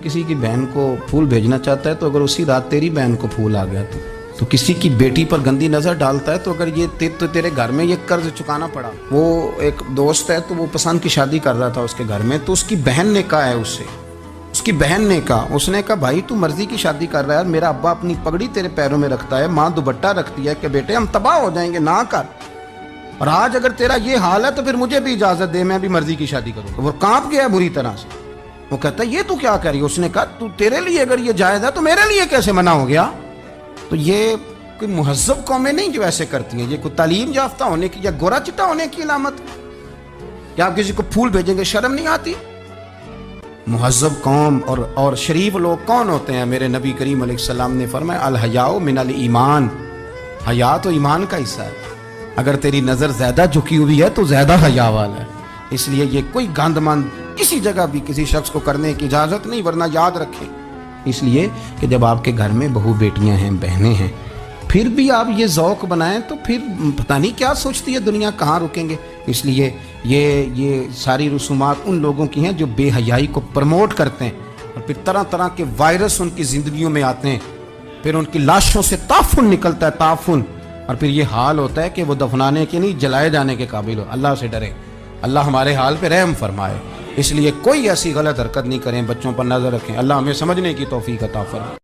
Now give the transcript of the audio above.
किसी की बहन को फूल भेजना चाहता है तो अगर उसी रात तेरी बहन को फूल आ गया तो किसी की बेटी पर गंदी नज़र डालता है तो अगर ये तो तेरे घर में ये कर्ज चुकाना पड़ा। वो एक दोस्त है तो वो पसंद की शादी कर रहा था उसके घर में, तो उसकी बहन ने कहा है उससे, उसकी बहन ने कहा, उसने कहा भाई तू मर्जी की शादी कर रहा है, मेरा अब्बा अपनी पगड़ी तेरे पैरों में रखता है, माँ दुपट्टा रखती है कि बेटे हम तबाह हो जाएंगे ना कर, और आज अगर तेरा ये हाल है तो फिर मुझे भी इजाजत दे, मैं भी मर्जी की शादी करूँ। वो कांप गया बुरी तरह से। वो कहता है ये तू क्या कर रही है? उसने कहा तू तेरे लिए अगर ये जायज़ है तो मेरे लिए कैसे मना हो गया? तो ये कोई मुहज़्ज़ब कौमें नहीं जो ऐसे करती हैं, ये कोई तालीम याफ्ता होने की या गोरा चिट्टा होने की अलामत। क्या आप किसी को फूल भेजेंगे, शर्म नहीं आती? मुहज़्ज़ब कौम और शरीफ लोग कौन होते हैं? मेरे नबी करीम अलैहिस्सलाम ने फरमाया अल हयाउ मिनल ईमान, हया तो ईमान का हिस्सा है। अगर तेरी नज़र ज़्यादा झुकी हुई है तो ज़्यादा हया वाला है। इसलिए ये कोई गंदमंद किसी जगह भी किसी शख्स को करने की इजाज़त नहीं, वरना याद रखें इसलिए कि जब आपके घर में बहू बेटियां हैं, बहनें हैं, फिर भी आप ये ज़ौक़ बनाएं तो फिर पता नहीं क्या सोचती है दुनिया, कहाँ रुकेंगे। इसलिए ये सारी रसूमात उन लोगों की हैं जो बेहयाई को प्रमोट करते हैं और फिर तरह तरह के वायरस उनकी ज़िंदगियों में आते हैं, फिर उनकी लाशों से ताफुन निकलता है, ताफुन, और फिर ये हाल होता है कि वो दफनाने के नहीं जलाए जाने के काबिल हो। अल्लाह से डरें, अल्लाह हमारे हाल पे रहम फरमाए। इसलिए कोई ऐसी गलत हरकत नहीं करें, बच्चों पर नज़र रखें। अल्लाह हमें समझने की तौफीक अता फरमाए।